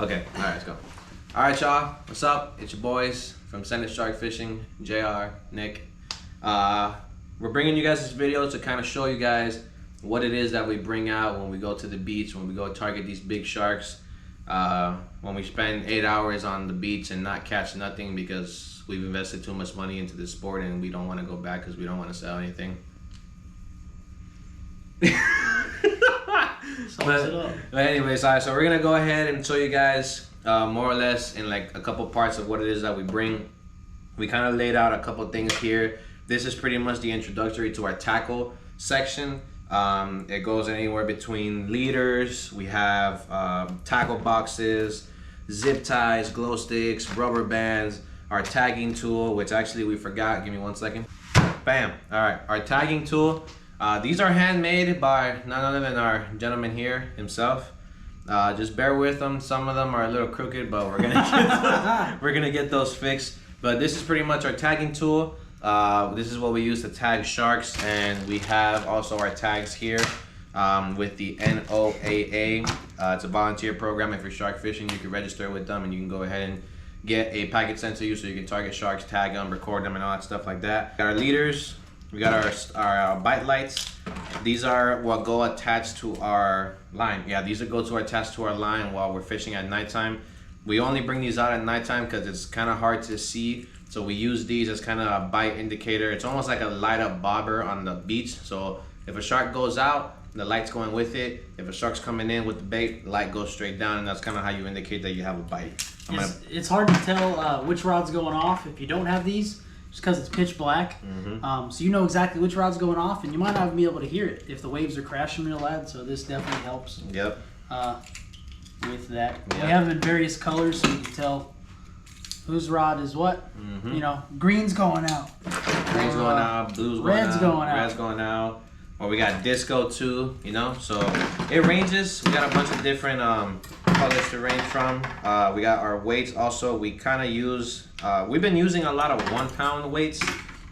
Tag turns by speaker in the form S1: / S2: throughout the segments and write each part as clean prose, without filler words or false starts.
S1: Okay, all right, let's go. All right, y'all, what's up? It's your boys from Send It Shark Fishing, JR, Nick. We're bringing you guys this video to kind of show you guys what it is that we bring out when we go to the beach, when we go target these big sharks, when we spend 8 hours on the beach and not catch nothing because we've invested too much money into this sport and we don't want to go back because we don't want to sell anything. But anyways, all right, so we're gonna go ahead and show you guys more or less in like a couple parts of what it is that we bring. We kind of laid out a couple things here. This is pretty much the introductory to our tackle section. It goes anywhere between leaders. We have tackle boxes, zip ties, glow sticks, rubber bands, our tagging tool, which actually we forgot. Give me 1 second. Bam. All right, our tagging tool. These are handmade by none other than our gentleman here himself. Just bear with them. Some of them are a little crooked, but we're gonna get those fixed. But this is pretty much our tagging tool. This is what we use to tag sharks, and we have also our tags here with the NOAA. It's a volunteer program. If you're shark fishing, you can register with them, and you can go ahead and get a packet sent to you so you can target sharks, tag them, record them, and all that stuff like that. Got our leaders. We got our bite lights. These are what go attached to our line. Yeah, these are go to attached to our line while we're fishing at nighttime. We only bring these out at nighttime because it's kind of hard to see. So we use these as kind of a bite indicator. It's almost like a light up bobber on the beach. So if a shark goes out, the light's going with it. If a shark's coming in with the bait, the light goes straight down, and that's kind of how you indicate that you have a bite.
S2: It's hard to tell which rod's going off if you don't have these, just because it's pitch black. So you know exactly which rod's going off, and you might not even be able to hear it if the waves are crashing real loud. So this definitely helps.
S1: Yep.
S2: With that,
S1: yep.
S2: We have them in various colors, so you can tell whose rod is what. You know, green's going out.
S1: Green's going out. Blue's going out.
S2: Red's going out.
S1: Red's going out. Or we got disco too. You know, so it ranges. We got a bunch of different colors to range from. We got our weights also. We kind of use. We've been using a lot of 1 pound weights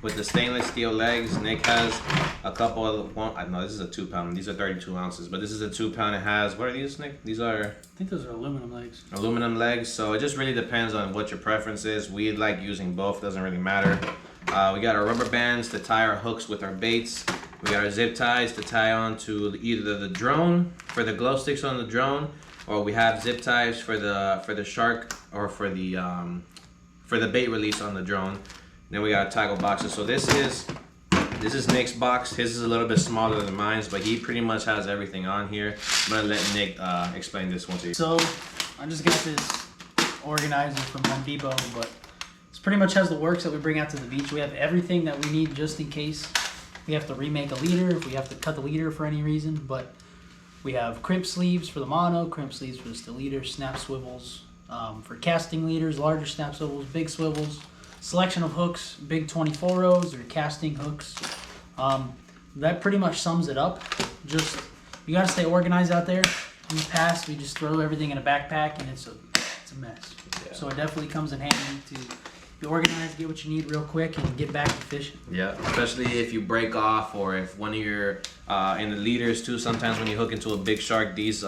S1: with the stainless steel legs. Nick has a couple of no, this is a 2 pound. These are 32 ounces, but this is a 2 pound. It has, what are these, Nick? These are,
S2: I think those are aluminum legs.
S1: Aluminum legs. So it just really depends on what your preference is. We like using both. Doesn't really matter. We got our rubber bands to tie our hooks with our baits. We got our zip ties to tie on to either the drone for the glow sticks on the drone, or we have zip ties for the shark or for the bait release on the drone. Then we got tackle boxes. So this is Nick's box. His is a little bit smaller than mine, but he pretty much has everything on here. I'm gonna let Nick explain this one to you.
S2: So I just got this organizer from Home Depot, but this pretty much has the works that we bring out to the beach. We have everything that we need just in case we have to remake a leader, if we have to cut the leader for any reason. But we have crimp sleeves for the mono, crimp sleeves for the still leader, snap swivels for casting leaders, larger snap swivels, big swivels. Selection of hooks, big 24 rows or casting hooks. That pretty much sums it up. Just, you gotta stay organized out there. In the past, we just throw everything in a backpack and it's a mess. Yeah. So it definitely comes in handy to be organized, get what you need real quick, and get back to fishing. Yeah,
S1: especially if you break off, or if one of your, in the leaders too, sometimes when you hook into a big shark, these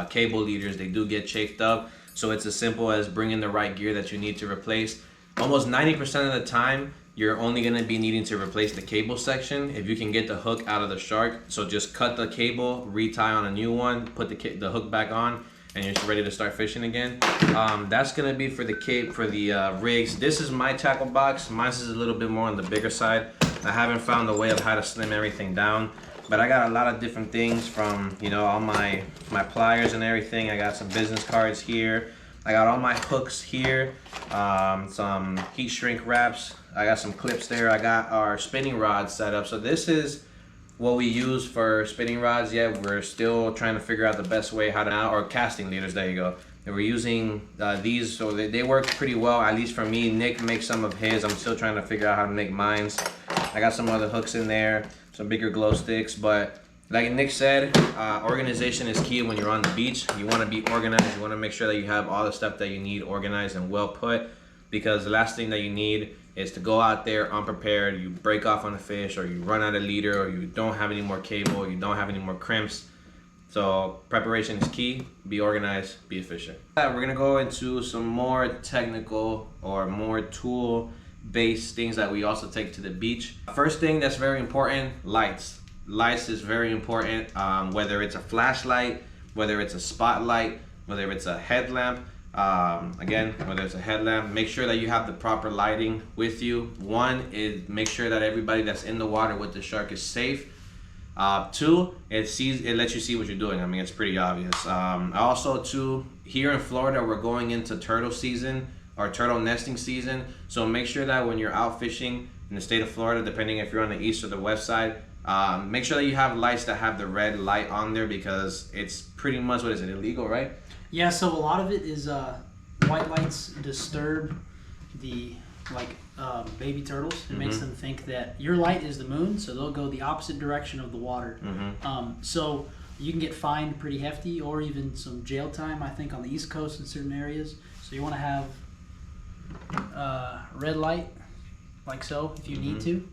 S1: cable leaders, they do get chafed up. So it's as simple as bringing the right gear that you need to replace. Almost 90% of the time, you're only going to be needing to replace the cable section if you can get the hook out of the shark. So just cut the cable, retie on a new one, put the hook back on, and you're ready to start fishing again. That's going to be for the rigs. This is my tackle box. Mine is a little bit more on the bigger side. I haven't found a way of how to slim everything down, but I got a lot of different things from, you know, all my pliers and everything. I got some business cards here. I got all my hooks here, some heat shrink wraps. I got some clips there. I got our spinning rods set up. So this is what we use for spinning rods. Yeah, we're still trying to figure out the best way how to, or casting leaders, there you go. And we're using these, so they work pretty well, at least for me. Nick makes some of his. I'm still trying to figure out how to make mine. I got some other hooks in there, some bigger glow sticks, but like Nick said, organization is key when you're on the beach. You want to be organized. You want to make sure that you have all the stuff that you need organized and well put, because the last thing that you need is to go out there unprepared, you break off on a fish, or you run out of leader, or you don't have any more cable, or you don't have any more crimps. So preparation is key. Be organized, be efficient. We're gonna go into some more technical or more tool based things that we also take to the beach. First thing that's very important, lights. Lights is very important, whether it's a flashlight, whether it's a spotlight, whether it's a headlamp. Again, whether it's a headlamp, make sure that you have the proper lighting with you. One is make sure that everybody that's in the water with the shark is safe. Two, it lets you see what you're doing. I mean, it's pretty obvious. Also, two, here in Florida, we're going into turtle season or turtle nesting season. So make sure that when you're out fishing in the state of Florida, depending if you're on the east or the west side, make sure that you have lights that have the red light on there, because it's pretty much, what is it, illegal, right?
S2: Yeah, so a lot of it is white lights disturb the baby turtles. It makes them think that your light is the moon, so they'll go the opposite direction of the water. So you can get fined pretty hefty, or even some jail time, I think, on the East Coast in certain areas. So you want to have red light, like so, if you need to,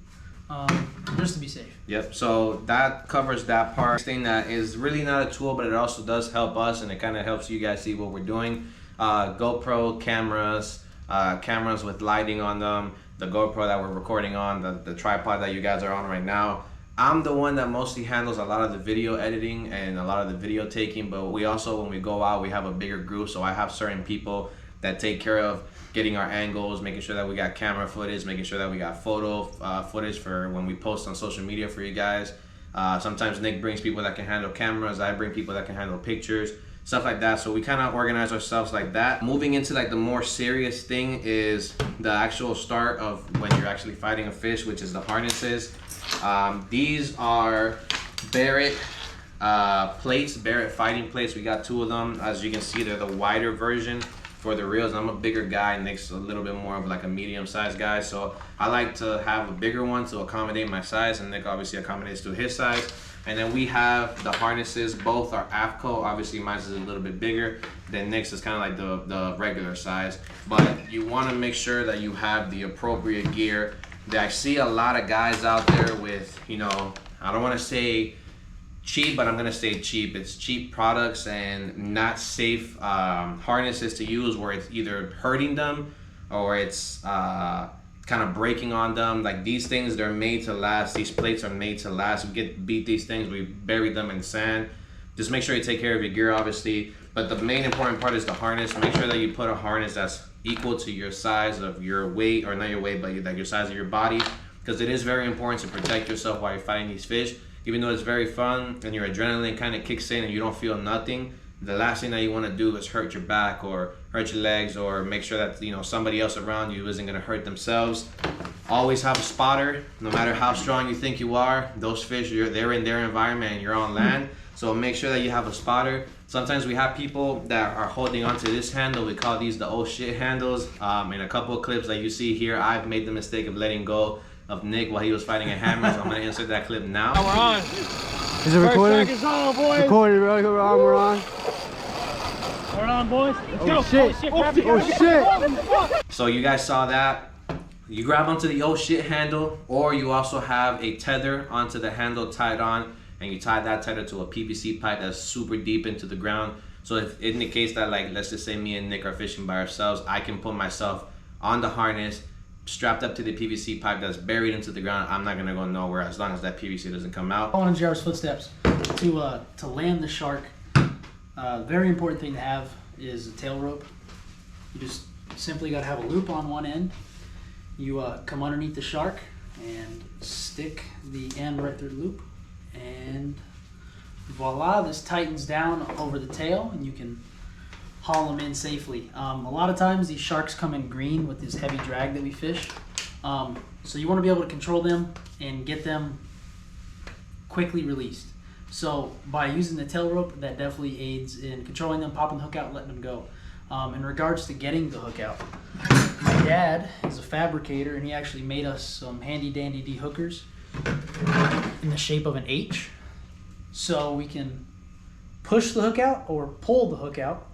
S2: just to be safe.
S1: Yep, so that covers that part. Thing that is really not a tool, but it also does help us, and it kind of helps you guys see what we're doing. GoPro cameras, cameras with lighting on them, the GoPro that we're recording on, the tripod that you guys are on right now. I'm the one that mostly handles a lot of the video editing and a lot of the video taking, but we also, when we go out, we have a bigger group, so I have certain people that take care of getting our angles, making sure that we got camera footage, making sure that we got photo footage for when we post on social media for you guys. Sometimes Nick brings people that can handle cameras, I bring people that can handle pictures, stuff like that. So we kind of organize ourselves like that. Moving into like the more serious thing is the actual start of when you're actually fighting a fish, which is the harnesses. These are Barrett plates, Barrett fighting plates. We got 2 of them. As you can see, they're the wider version for the reels. I'm a bigger guy, Nick's a little bit more of like a medium-sized guy, so I like to have a bigger one to accommodate my size, and Nick obviously accommodates to his size. And then we have the harnesses. Both are AFCO. Obviously mine is a little bit bigger than Nick's. Is kind of like the regular size, but you want to make sure that you have the appropriate gear. I see a lot of guys out there with, you know, I don't want to say cheap, but I'm gonna say cheap. It's cheap products and not safe harnesses to use, where it's either hurting them or it's kind of breaking on them. Like these things, they're made to last. These plates are made to last. We beat these things, we bury them in sand. Just make sure you take care of your gear, obviously. But the main important part is the harness. Make sure that you put a harness that's equal to your size of your weight, or not your weight, but like your size of your body, because it is very important to protect yourself while you're fighting these fish. Even though it's very fun and your adrenaline kind of kicks in and you don't feel nothing, the last thing that you want to do is hurt your back or hurt your legs, or make sure that, you know, somebody else around you isn't going to hurt themselves. Always have a spotter. No matter how strong you think you are, those fish, they're in their environment and you're on land. So make sure that you have a spotter. Sometimes we have people that are holding onto this handle. We call these the oh shit handles. In a couple of clips that you see here, I've made the mistake of letting go of Nick while he was fighting a hammer, so I'm gonna insert that clip now.
S3: We're on.
S4: Is it recording?
S3: First track is on, boys.
S4: Recording, bro. We're on.
S3: We're on, boys. Let's
S4: Oh
S3: go.
S4: shit! Oh shit!
S1: So you guys saw that. You grab onto the oh shit handle, or you also have a tether onto the handle tied on, and you tie that tether to a PVC pipe that's super deep into the ground. So if in the case that, like, let's just say me and Nick are fishing by ourselves, I can put myself on the harness, strapped up to the PVC pipe that's buried into the ground. I'm not gonna go nowhere as long as that PVC doesn't come out.
S2: Following in JR's footsteps, to land the shark, very important thing to have is a tail rope. You just simply gotta have a loop on one end. You come underneath the shark and stick the end right through the loop, and voila, this tightens down over the tail and you can haul them in safely. A lot of times these sharks come in green with this heavy drag that we fish. So you want to be able to control them and get them quickly released. So by using the tail rope, that definitely aids in controlling them, popping the hook out, letting them go. In regards to getting the hook out, my dad is a fabricator and he actually made us some handy dandy de-hookers in the shape of an H. So we can push the hook out or pull the hook out.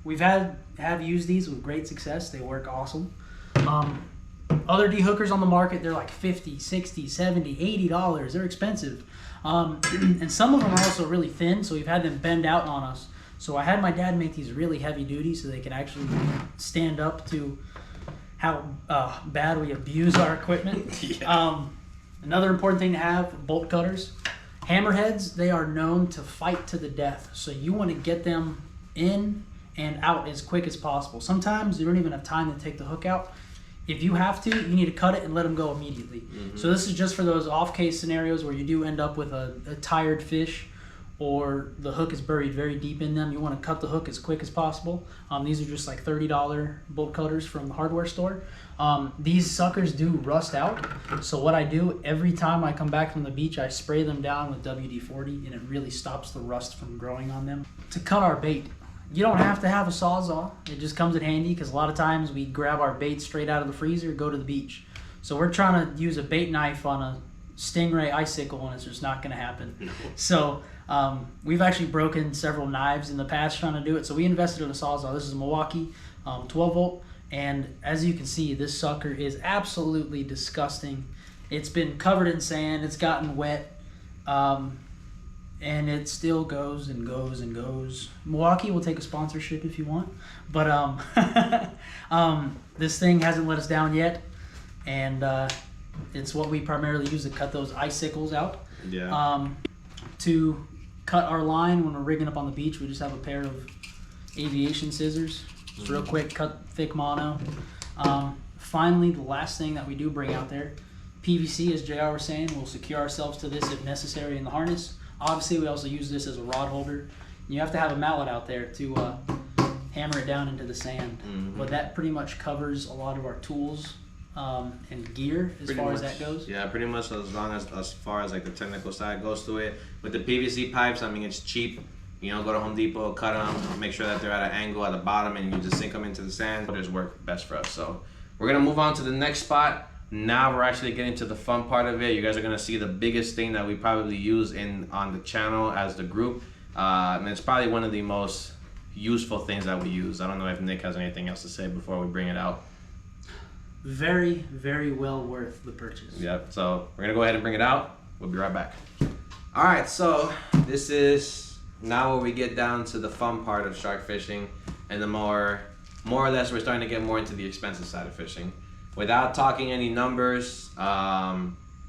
S2: We've have used these with great success. They work awesome. Other de-hookers on the market, they're like $50, $60, $70, $80. They're expensive. And some of them are also really thin, so we've had them bend out on us. So I had my dad make these really heavy duty so they can actually stand up to how bad we abuse our equipment.
S1: Yeah.
S2: Another important thing to have, bolt cutters. Hammerheads, they are known to fight to the death. So you want to get them in and out as quick as possible. Sometimes you don't even have time to take the hook out. If you have to, you need to cut it and let them go immediately. So this is just for those off-case scenarios where you do end up with a tired fish or the hook is buried very deep in them. You want to cut the hook as quick as possible. These are just like $30 bolt cutters from the hardware store. These suckers do rust out. So what I do, every time I come back from the beach, I spray them down with WD-40 and it really stops the rust from growing on them. To cut our bait, you don't have to have a Sawzall. It just comes in handy because a lot of times we grab our bait straight out of the freezer, go to the beach. So we're trying to use a bait knife on a stingray icicle and it's just not going to happen.
S1: No.
S2: So we've actually broken several knives in the past trying to do it. So we invested in a Sawzall. This is a Milwaukee 12 volt. And as you can see, this sucker is absolutely disgusting. It's been covered in sand. It's gotten wet. And it still goes and goes and goes. Milwaukee will take a sponsorship if you want. But this thing hasn't let us down yet. And it's what we primarily use to cut those icicles out.
S1: Yeah.
S2: To cut our line when we're rigging up on the beach, we just have a pair of aviation scissors. Just real quick, cut thick mono. Finally, the last thing that we do bring out there, PVC, as JR was saying, we'll secure ourselves to this if necessary in the harness. Obviously, we also use this as a rod holder. You have to have a mallet out there to hammer it down into the sand. But that pretty much covers a lot of our tools and gear as far as that goes.
S1: Yeah, pretty much as far as like the technical side goes to it. With the PVC pipes, I mean, it's cheap. You know, go to Home Depot, cut them, make sure that they're at an angle at the bottom, and you just sink them into the sand. Those work best for us. So we're gonna move on to the next spot. Now we're actually getting to the fun part of it. You guys are gonna see the biggest thing that we probably use on the channel as the group, and it's probably one of the most useful things that we use. I don't know if Nick has anything else to say before we bring it out.
S2: Very, very well worth the purchase.
S1: Yep. So we're gonna go ahead and bring it out. We'll be right back. All right. So this is now where we get down to the fun part of shark fishing, and the more or less we're starting to get more into the expensive side of fishing. Without talking any numbers,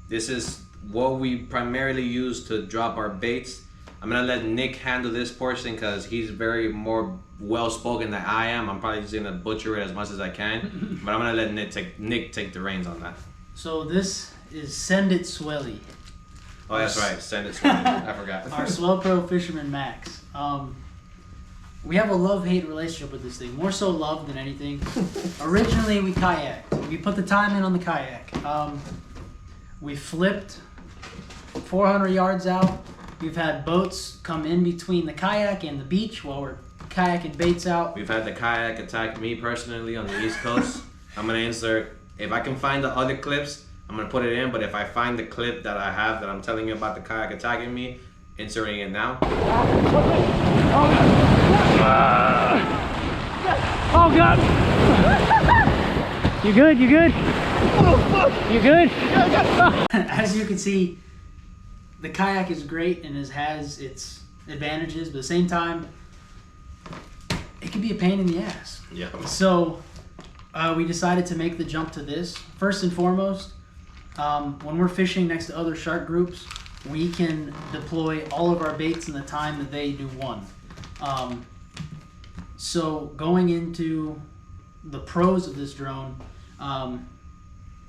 S1: this is what we primarily use to drop our baits. I'm gonna let Nick handle this portion because he's very more well-spoken than I am. I'm probably just gonna butcher it as much as I can, but I'm gonna let Nick take the reins on that.
S2: So this is Send It Swelly.
S1: Oh, that's right. Send it. I forgot.
S2: Our Swell Pro Fisherman Max. We have a love-hate relationship with this thing. More so love than anything. Originally, we kayaked. We put the time in on the kayak. We flipped 400 yards out. We've had boats come in between the kayak and the beach while we're kayaking baits out.
S1: We've had the kayak attack me personally on the East Coast. I'm gonna insert, if I can find the other clips, I'm gonna put it in, but if I find the clip that I have that I'm telling you about the kayak attacking me, inserting it now.
S3: Oh God! You good? You good? You good?
S2: As you can see, the kayak is great and has its advantages, but at the same time, it can be a pain in the ass.
S1: Yeah.
S2: So we decided to make the jump to this. First and foremost, when we're fishing next to other shark groups, we can deploy all of our baits in the time that they do one. So going into the pros of this drone,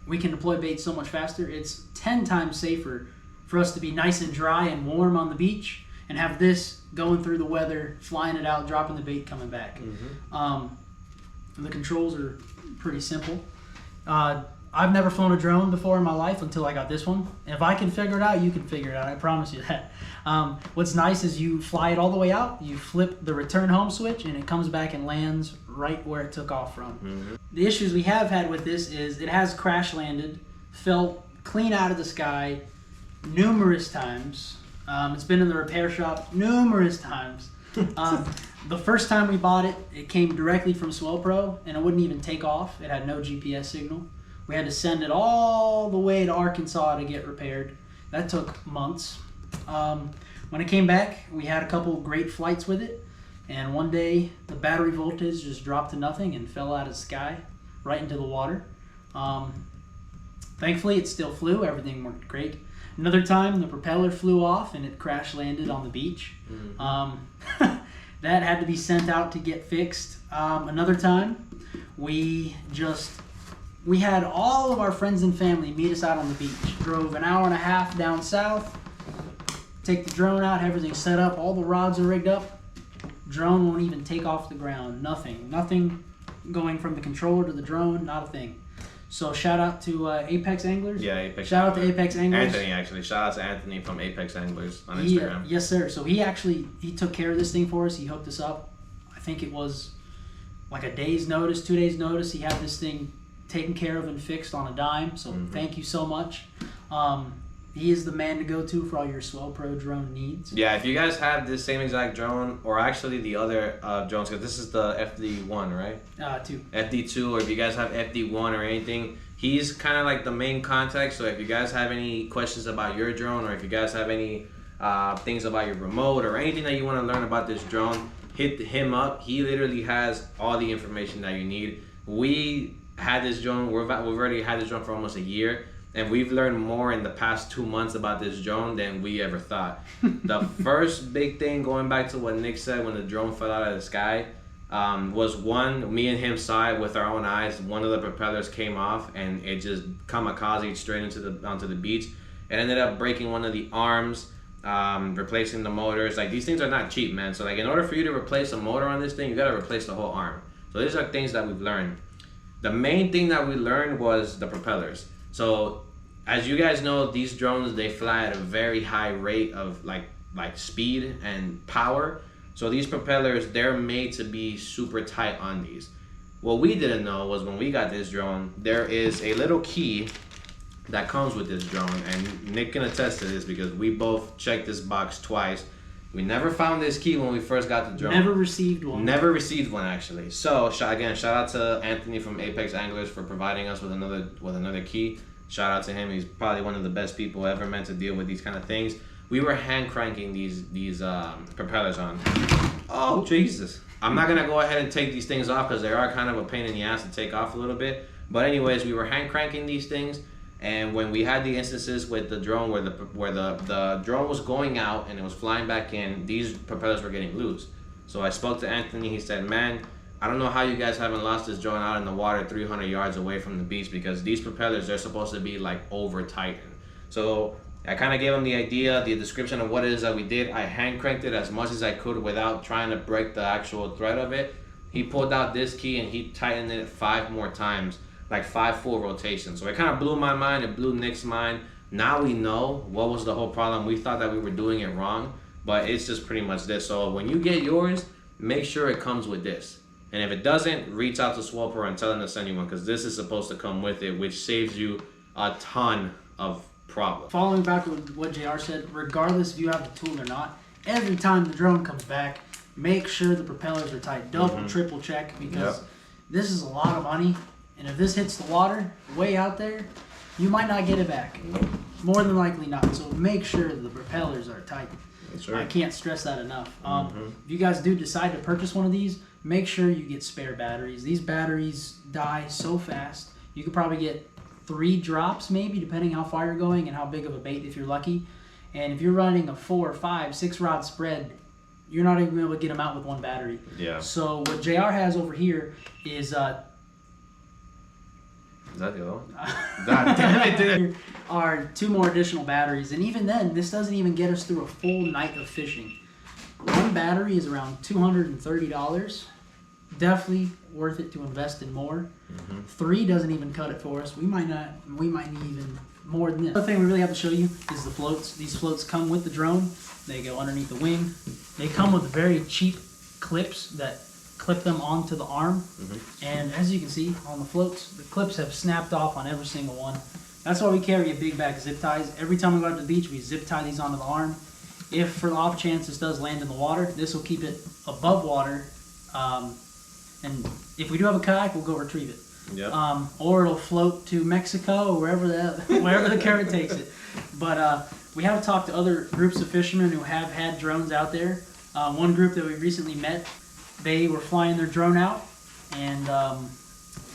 S2: we can deploy baits so much faster. It's 10 times safer for us to be nice and dry and warm on the beach and have this going through the weather, flying it out, dropping the bait, coming back. The controls are pretty simple. I've never flown a drone before in my life until I got this one. If I can figure it out, you can figure it out. I promise you that. What's nice is you fly it all the way out, you flip the return home switch, and it comes back and lands right where it took off from. The issues we have had with this is it has crash landed, fell clean out of the sky numerous times. It's been in the repair shop numerous times. The first time we bought it, it came directly from Swell Pro, and it wouldn't even take off. It had no GPS signal. We had to send it all the way to Arkansas to get repaired. That took months. When it came back, we had a couple great flights with it, and one day the battery voltage just dropped to nothing and fell out of the sky right into the water. Thankfully, it still flew. Everything worked great. Another time, the propeller flew off and it crash landed on the beach. That had to be sent out to get fixed. Another time, we had all of our friends and family meet us out on the beach. Drove an hour and a half down south, take the drone out, have everything set up, all the rods are rigged up. Drone won't even take off the ground. Nothing going from the controller to the drone, not a thing. So shout out to Apex Anglers.
S1: Yeah, Apex.
S2: Shout out to Apex Anglers.
S1: Anthony, actually. Shout out to Anthony from Apex Anglers on Instagram.
S2: Yes, sir. So he took care of this thing for us. He hooked us up. I think it was like a day's notice, 2 days notice. He had this thing taken care of and fixed on a dime. So thank you so much. He is the man to go to for all your Swell Pro drone needs.
S1: Yeah, if you guys have this same exact drone, or actually the other drones, because this is the FD1, right?
S2: 2.
S1: FD2, or if you guys have FD1 or anything, he's kind of like the main contact. So if you guys have any questions about your drone, or if you guys have any things about your remote, or anything that you want to learn about this drone, hit him up. He literally has all the information that you need. We had this drone, we've already had this drone for almost a year. And we've learned more in the past 2 months about this drone than we ever thought. The first big thing, going back to what Nick said when the drone fell out of the sky, was one, me and him saw it with our own eyes. One of the propellers came off and it just kamikazed straight onto the beach. It ended up breaking one of the arms, replacing the motors. Like, these things are not cheap, man. So like, in order for you to replace a motor on this thing, you gotta replace the whole arm. So these are things that we've learned. The main thing that we learned was the propellers. So as you guys know, these drones, they fly at a very high rate of like speed and power. So these propellers, they're made to be super tight on these. What we didn't know was when we got this drone, there is a little key that comes with this drone, and Nick can attest to this because we both checked this box twice. We never found this key when we first got the drone.
S2: Never received one.
S1: Never received one, actually. So again, shout out to Anthony from Apex Anglers for providing us with another key. Shout out to him. He's probably one of the best people ever meant to deal with these kind of things. We were hand cranking these propellers on. Oh, Jesus. I'm not going to go ahead and take these things off because they are kind of a pain in the ass to take off a little bit. But anyways, we were hand cranking these things. And when we had the instances with the drone where the drone was going out and it was flying back in, these propellers were getting loose. So I spoke to Anthony. He said, man, I don't know how you guys haven't lost this drone out in the water 300 yards away from the beach, because these propellers, they're supposed to be like over tightened. So I kind of gave him the idea, the description of what it is that we did. I hand cranked it as much as I could without trying to break the actual thread of it. He pulled out this key and he tightened it 5 more times, like 5 full rotations. So it kind of blew my mind, it blew Nick's mind. Now we know what was the whole problem. We thought that we were doing it wrong, but it's just pretty much this. So when you get yours, make sure it comes with this. And if it doesn't, reach out to Swell Pro and tell them to send you one, because this is supposed to come with it, which saves you a ton of problems.
S2: Following back with what JR said, regardless if you have the tool or not, every time the drone comes back, make sure the propellers are tight. Double, triple check, because this is a lot of money. And if this hits the water way out there, you might not get it back. More than likely not. So make sure the propellers are tight.
S1: That's right.
S2: I can't stress that enough. If you guys do decide to purchase one of these, make sure you get spare batteries. These batteries die so fast. You could probably get 3 drops maybe, depending how far you're going and how big of a bait if you're lucky. And if you're running a 4, 5, 6 rod spread, you're not even able to get them out with 1 battery.
S1: Yeah.
S2: So what JR has over here is
S1: Is that the other one? God damn it, dude.
S2: are 2 more additional batteries, and even then, this doesn't even get us through a full night of fishing. 1 battery is around $230. Definitely worth it to invest in more. 3 doesn't even cut it for us. We might need even more than this. Another thing we really have to show you is the floats. These floats come with the drone. They go underneath the wing. They come with very cheap clips that clip them onto the arm. And as you can see on the floats, the clips have snapped off on every single one. That's why we carry a big bag of zip ties. Every time we go out to the beach, we zip tie these onto the arm. If for the off chance this does land in the water, this will keep it above water. And if we do have a kayak, we'll go retrieve it. Or it'll float to Mexico or wherever the current takes it. But we have talked to other groups of fishermen who have had drones out there. One group that we recently met, they were flying their drone out, and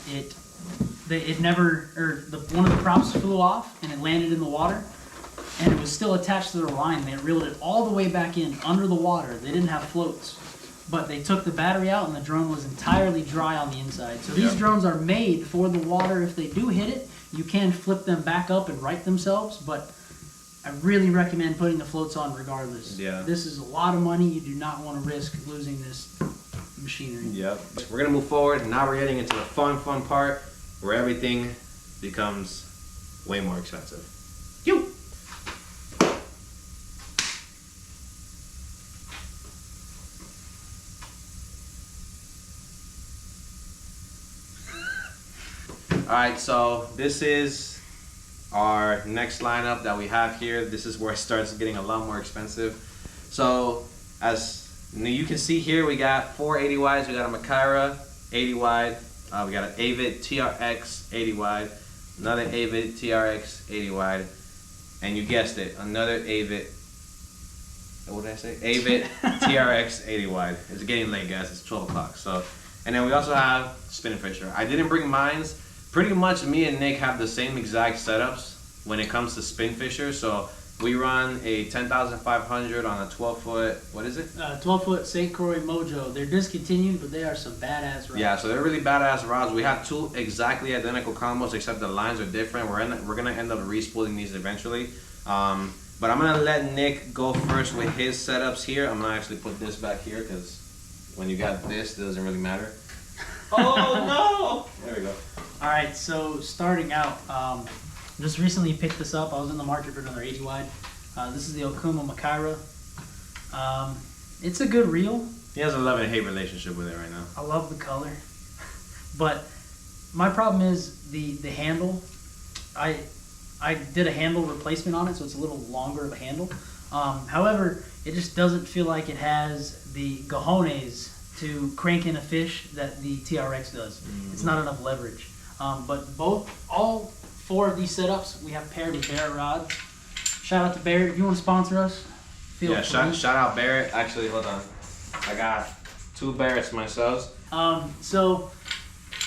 S2: it never, one of the props flew off and it landed in the water, and it was still attached to their line. They reeled it all the way back in under the water. They didn't have floats, but they took the battery out and the drone was entirely dry on the inside. So these drones are made for the water. If they do hit it, you can flip them back up and right themselves, but I really recommend putting the floats on regardless.
S1: Yeah.
S2: This is a lot of money. You do not want to risk losing this machinery.
S1: Yep. We're gonna move forward. Now we're getting into the fun part where everything becomes way more expensive.
S2: You.
S1: Alright, so this is our next lineup that we have here. This is where it starts getting a lot more expensive. So as you can see here, we got 4 80 wides. We got a Makira 80 wide. We got an Avid TRX 80 wide. Another Avid TRX 80 wide. And you guessed it, another Avid. What did I say? Avid TRX 80 wide. It's getting late, guys. It's 12 o'clock. So, and then we also have spinning fisher. I didn't bring mines. Pretty much me and Nick have the same exact setups when it comes to spin fisher. So we run a 10,500 on a 12-foot, what is it?
S2: 12-foot St. Croix Mojo. They're discontinued, but they are some badass rods.
S1: Yeah, so they're really badass rods. We have 2 exactly identical combos, except the lines are different. We're gonna end up respooling these eventually. But I'm gonna let Nick go first with his setups here. I'm gonna actually put this back here because when you got this, it doesn't really matter. Oh no! There we go.
S2: All right, so starting out, just recently picked this up. I was in the market for another 80 wide. This is the Okuma Makira. It's a good reel.
S1: He has a love and hate relationship with it right now.
S2: I love the color, but my problem is the handle. I did a handle replacement on it, so it's a little longer of a handle. However, it just doesn't feel like it has the cojones to crank in a fish that the TRX does. Mm-hmm. It's not enough leverage. But all 4 of these setups we have paired with Barrett rods. Shout out to Barrett. If you want to sponsor us, feel free.
S1: Shout out Barrett. Actually, hold on. I got 2 Barretts myself.
S2: So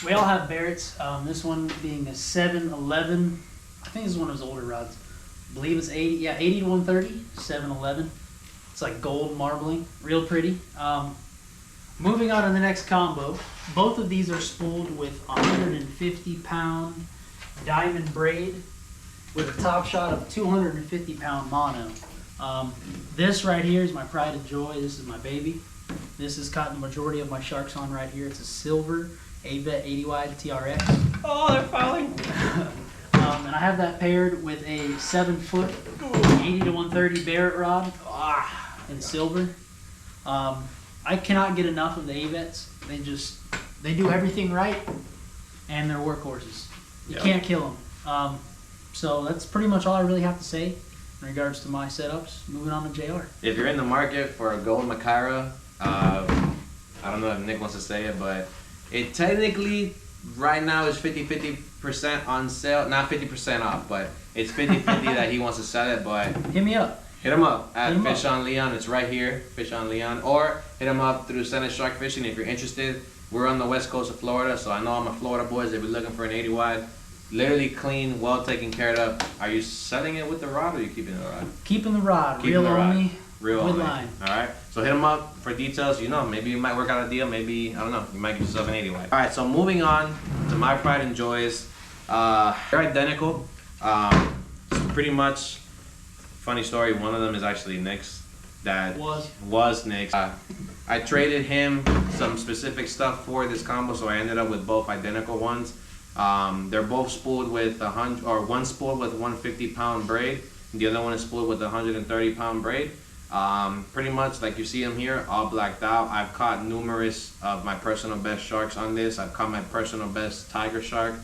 S2: we all have Barretts. This one being a 711. I think this is one of his older rods. I believe it's 80. Yeah, 80 to 130. 711. It's like gold marbling. Real pretty. Moving on to the next combo. Both of these are spooled with 150-pound diamond braid with a top shot of 250-pound mono. This right here is my pride and joy. This is my baby. This has caught the majority of my sharks on right here. It's a silver Avet 80 wide TRX.
S1: Oh, they're falling.
S2: And I have that paired with a 7-foot 80 to 130 Barrett rod in silver. I cannot get enough of the Avets. They do everything right, and they're workhorses. You can't kill them. So that's pretty much all I really have to say in regards to my setups. Moving on to JR.
S1: If you're in the market for a gold Makira, I don't know if Nick wants to say it, but it technically right now is 50% on sale. Not 50% off, but it's 50-50 that he wants to sell it. But
S2: hit me up.
S1: Hit him up at Fish on Leon. It's right here, Fish on Leon. Or hit him up through Senate Shark Fishing if you're interested. We're on the west coast of Florida, so I know all my Florida boys, they'll be looking for an 80 wide. Literally clean, well taken care of. Are you selling it with the rod or are you keeping the rod?
S2: Keeping the rod.
S1: Keeping
S2: Reel only.
S1: Real
S2: with
S1: only.
S2: line.
S1: Alright, so hit him up for details. You know, maybe you might work out a deal. Maybe, I don't know, you might get yourself an 80 wide. Alright, so moving on to my pride and joys. They're identical. So pretty much, funny story, one of them is actually Nick's. That was Nick's. I traded him some specific stuff for this combo, so I ended up with both identical ones. They're both spooled with one spooled with 150-pound braid, and the other one is spooled with 130-pound braid. Pretty much like you see them here, all blacked out. I've caught numerous of my personal best sharks on this. I've caught my personal best tiger shark,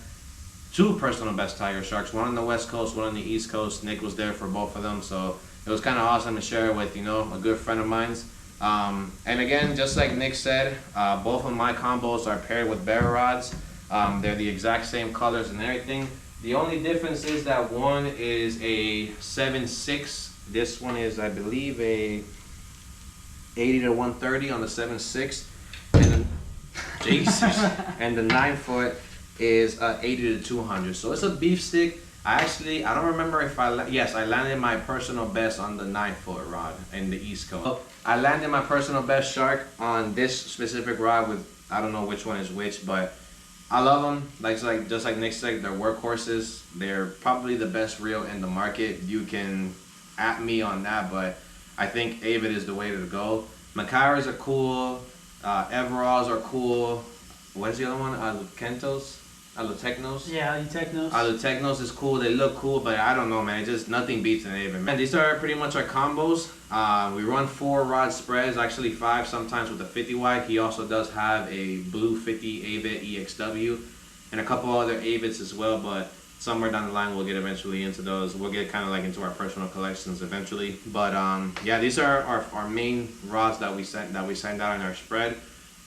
S1: 2 personal best tiger sharks, one on the west coast, one on the east coast. Nick was there for both of them, so it was kind of awesome to share it with, you know, a good friend of mine's. And again, just like Nick said, both of my combos are paired with barrel rods. They're the exact same colors and everything. The only difference is that one is a 7.6 This one is, I believe, a 80 to 130 on the 7.6, and then, Jesus, and the 9 foot is 80 to 200. So it's a beef stick. I don't remember if yes, I landed my personal best on the 9 foot rod in the East Coast. I landed my personal best shark on this specific rod with, I don't know which one is which, but I love them. Just like Nick said, they're workhorses. They're probably the best reel in the market. You can at me on that, but I think Avid is the way to go. Macairas are cool. Everalls are cool. What's the other one? Alukentos? Alutecnos?
S2: Yeah, Alutecnos.
S1: Alutecnos is cool. They look cool, but I don't know, man. It's just nothing beats an Avid, man. These are pretty much our combos. We run 4 rod spreads, actually 5 sometimes with a 50 wide. He also does have a blue 50 Avid EXW and a couple other Avids as well, but somewhere down the line we'll get eventually into those. We'll get kind of like into our personal collections eventually. But yeah, these are our main rods that we send out in our spread.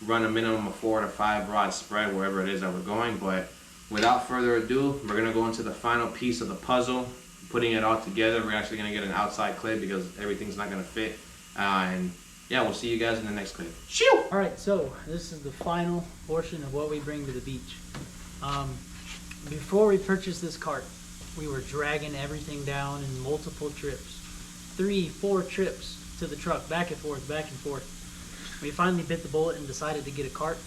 S1: Run a minimum of 4 to 5 rod spread wherever it is that we're going. But without further ado, we're gonna go into the final piece of the puzzle, putting it all together. We're actually gonna get an outside clip because everything's not gonna fit. And yeah, we'll see you guys in the next clip. Shoo!
S2: All right, so this is the final portion of what we bring to the beach. Before we purchased this cart, we were dragging everything down in multiple trips. 3, 4 trips to the truck, back and forth, back and forth. We finally bit the bullet and decided to get a cart,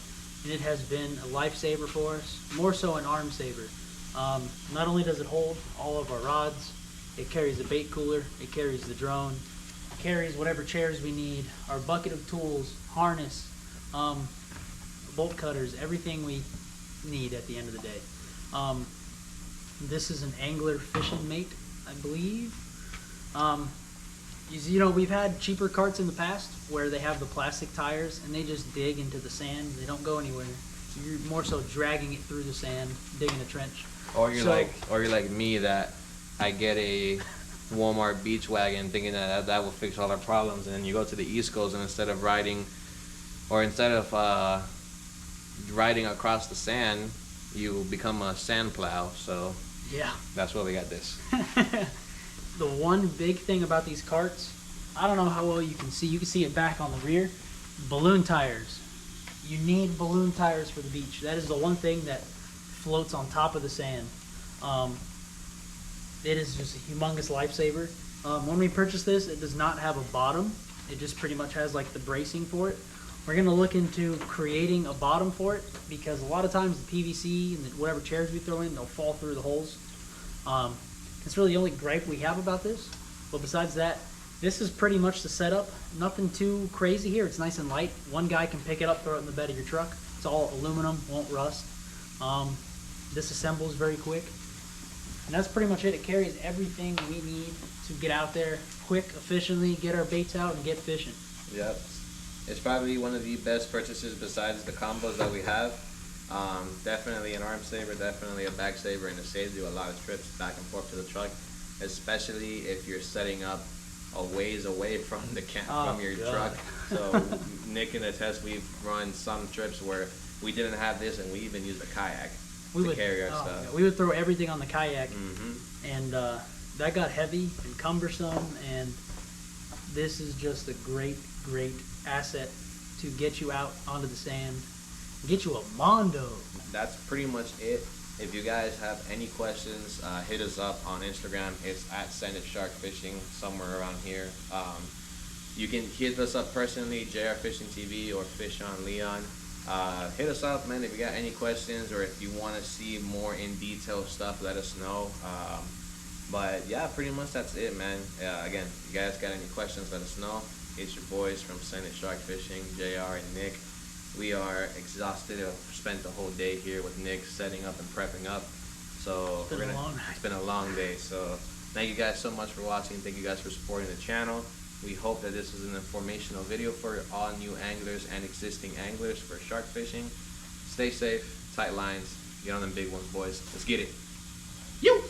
S2: and it has been a lifesaver for us, more so an arm saver. Not only does it hold all of our rods, it carries a bait cooler, it carries the drone, it carries whatever chairs we need, our bucket of tools, harness, bolt cutters, everything we need at the end of the day. This is an angler fishing mate, I believe. You know, we've had cheaper carts in the past where they have the plastic tires and they just dig into the sand. They don't go anywhere. You're more so dragging it through the sand, digging a trench.
S1: Or you're like me, that I get a Walmart beach wagon thinking that will fix all our problems, and then you go to the East Coast and instead of riding across the sand, you become a sand plow. So
S2: yeah,
S1: that's why we got this.
S2: The one big thing about these carts, I don't know how well you can see it back on the rear, balloon tires. You need balloon tires for the beach. That is the one thing that floats on top of the sand. It is just a humongous lifesaver. When we purchased this, it does not have a bottom. It just pretty much has like the bracing for it. We're gonna look into creating a bottom for it because a lot of times the PVC and whatever chairs we throw in, they'll fall through the holes. It's really the only gripe we have about this. But besides that, this is pretty much the setup. Nothing too crazy here. It's nice and light. One guy can pick it up, throw it in the bed of your truck. It's all aluminum, won't rust. Disassembles very quick. And that's pretty much it. It carries everything we need to get out there quick, efficiently, get our baits out, and get fishing.
S1: Yep. It's probably one of the best purchases besides the combos that we have. Definitely an arm saver, definitely a back saver, and it saves you a lot of trips back and forth to the truck, especially if you're setting up a ways away from the from your truck. So Nick can attest, we've run some trips where we didn't have this, and we even used a kayak to carry our stuff.
S2: Yeah, we would throw everything on the kayak, and that got heavy and cumbersome, and this is just a great asset to get you out onto the sand, get you a mondo. That's pretty much it. If you guys have any questions, hit us up on Instagram. It's at JRFISHING, somewhere around here. You can hit us up personally, JRFISHINGTV or Fish on Leon. Hit us up, man, if you got any questions or if you want to see more in detail stuff, let us know. But yeah, pretty much that's it, man. Again, if you guys got any questions, let us know. It's your boys from Senate Shark Fishing, JR and Nick. We are exhausted. I've spent the whole day here with Nick setting up and prepping up. So it's been a long day. So thank you guys so much for watching. Thank you guys for supporting the channel. We hope that this was an informational video for all new anglers and existing anglers for shark fishing. Stay safe, tight lines, get on them big ones, boys. Let's get it. You!